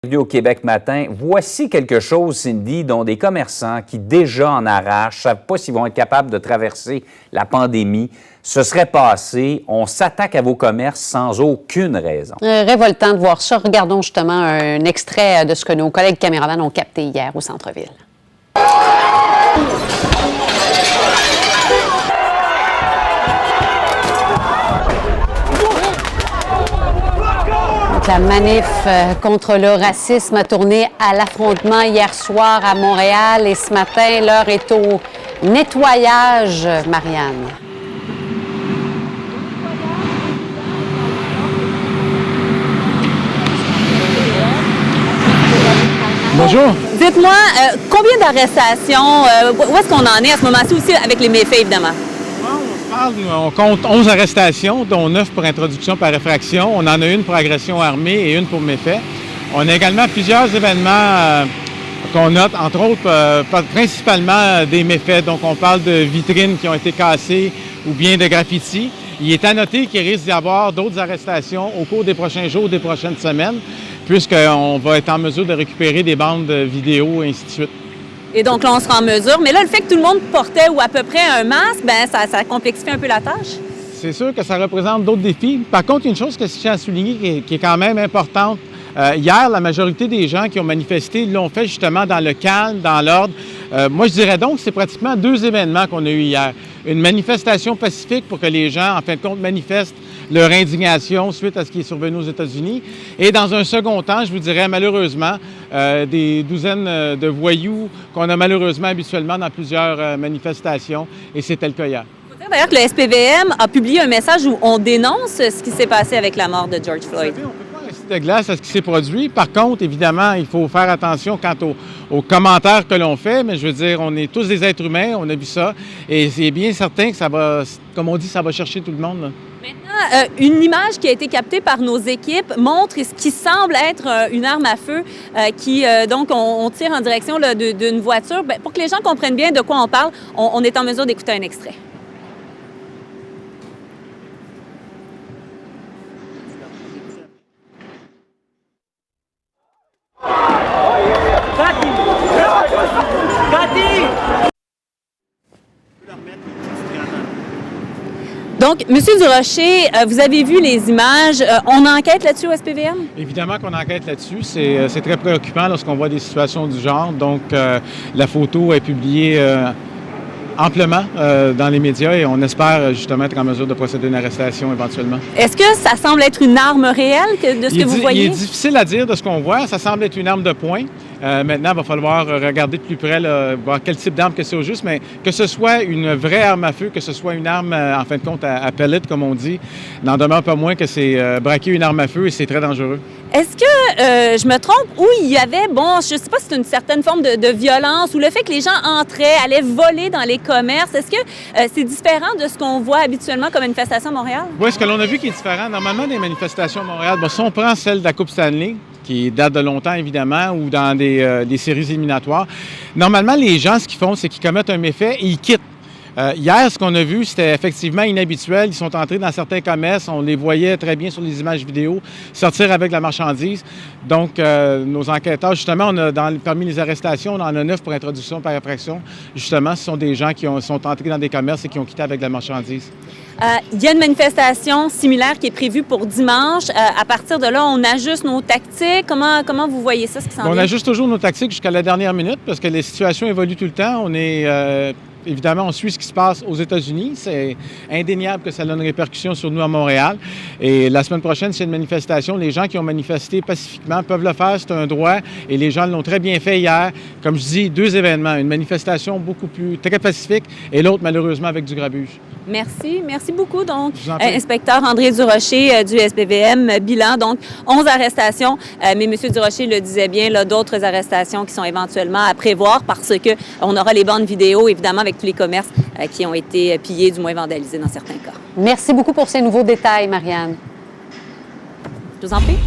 Bienvenue au Québec matin. Voici quelque chose, Cindy, dont des commerçants qui déjà en arrachent, ne savent pas s'ils vont être capables de traverser la pandémie. Ce serait passé. On s'attaque à vos commerces sans aucune raison. Révoltant de voir ça. Regardons justement un extrait de ce que nos collègues caméramans ont capté hier au centre-ville. La manif contre le racisme a tourné à l'affrontement hier soir à Montréal et ce matin, l'heure est au nettoyage, Marianne. Bonjour. Dites-moi, combien d'arrestations, où est-ce qu'on en est à ce moment-ci aussi avec les méfaits, évidemment? On compte 11 arrestations, dont 9 pour introduction par effraction. On en a une pour agression armée et une pour méfait. On a également plusieurs événements qu'on note, entre autres, principalement des méfaits. Donc, on parle de vitrines qui ont été cassées ou bien de graffitis. Il est à noter qu'il risque d'y avoir d'autres arrestations au cours des prochains jours, des prochaines semaines, puisqu'on va être en mesure de récupérer des bandes vidéo et ainsi de suite. Et donc là, on sera en mesure. Mais là, le fait que tout le monde portait ou à peu près un masque, bien, ça complexifie un peu la tâche. C'est sûr que ça représente d'autres défis. Par contre, une chose que je tiens à souligner qui est quand même importante, hier, la majorité des gens qui ont manifesté l'ont fait justement dans le calme, dans l'ordre. Moi, je dirais donc que c'est pratiquement 2 événements qu'on a eu hier. Une manifestation pacifique pour que les gens, en fin de compte, manifestent leur indignation suite à ce qui est survenu aux États-Unis. Et dans un second temps, je vous dirais malheureusement, des douzaines de voyous qu'on a malheureusement habituellement dans plusieurs manifestations. Et c'était le cas hier. Il faut dire d'ailleurs que le SPVM a publié un message où on dénonce ce qui s'est passé avec la mort de George Floyd. Vous savez, on peut pas rester de glace à ce qui s'est produit. Par contre, évidemment, il faut faire attention quant aux commentaires que l'on fait. Mais je veux dire, on est tous des êtres humains, on a vu ça. Et c'est bien certain que ça va, comme on dit, ça va chercher tout le monde, là. Maintenant, une image qui a été captée par nos équipes montre ce qui semble être une arme à feu qui, donc, on tire en direction d'une voiture. Bien, pour que les gens comprennent bien de quoi on parle, on est en mesure d'écouter un extrait. Donc, M. Durocher, vous avez vu les images. On enquête là-dessus au SPVM? Évidemment qu'on enquête là-dessus. C'est très préoccupant lorsqu'on voit des situations du genre. Donc, la photo est publiée amplement dans les médias et on espère justement être en mesure de procéder à une arrestation éventuellement. Est-ce que ça semble être une arme réelle de ce que vous voyez? Il est difficile à dire de ce qu'on voit. Ça semble être une arme de poing. Maintenant, il va falloir regarder de plus près, là, voir quel type d'arme que c'est au juste, mais que ce soit une vraie arme à feu, que ce soit une arme, en fin de compte, à pellet, comme on dit, n'en demeure pas moins que c'est braquer une arme à feu et c'est très dangereux. Est-ce que je me trompe ou il y avait, bon, je ne sais pas si c'est une certaine forme de violence ou le fait que les gens entraient, allaient voler dans les commerces, est-ce que c'est différent de ce qu'on voit habituellement comme manifestation à Montréal? Oui, ce que l'on a vu qui est différent, normalement, des manifestations à Montréal, bon, si on prend celle de la Coupe Stanley, qui date de longtemps, évidemment, ou dans des séries éliminatoires, normalement, les gens, ce qu'ils font, c'est qu'ils commettent un méfait et ils quittent. Hier, ce qu'on a vu, c'était effectivement inhabituel. Ils sont entrés dans certains commerces, on les voyait très bien sur les images vidéo, sortir avec la marchandise. Donc, nos enquêteurs, justement, parmi les arrestations, on en a 9 pour introduction par effraction. Justement, ce sont des gens qui sont entrés dans des commerces et qui ont quitté avec la marchandise. Il y a une manifestation similaire qui est prévue pour dimanche. À partir de là, on ajuste nos tactiques. Comment vous voyez ça, ce qui s'en vient? On ajuste toujours nos tactiques jusqu'à la dernière minute parce que les situations évoluent tout le temps. On est... Évidemment, on suit ce qui se passe aux États-Unis. C'est indéniable que ça a une répercussion sur nous à Montréal. Et la semaine prochaine, c'est une manifestation. Les gens qui ont manifesté pacifiquement peuvent le faire, c'est un droit. Et les gens l'ont très bien fait hier. Comme je dis, 2 événements. Une manifestation très pacifique et l'autre, malheureusement, avec du grabuge. Merci. Merci beaucoup. Donc, inspecteur André Durocher du SPVM, bilan. Donc, 11 arrestations. Mais M. Durocher le disait bien, d'autres arrestations qui sont éventuellement à prévoir parce qu'on aura les bandes vidéo, évidemment, avec tous les commerces qui ont été pillés, du moins vandalisés dans certains cas. Merci beaucoup pour ces nouveaux détails, Marianne. Je vous en prie.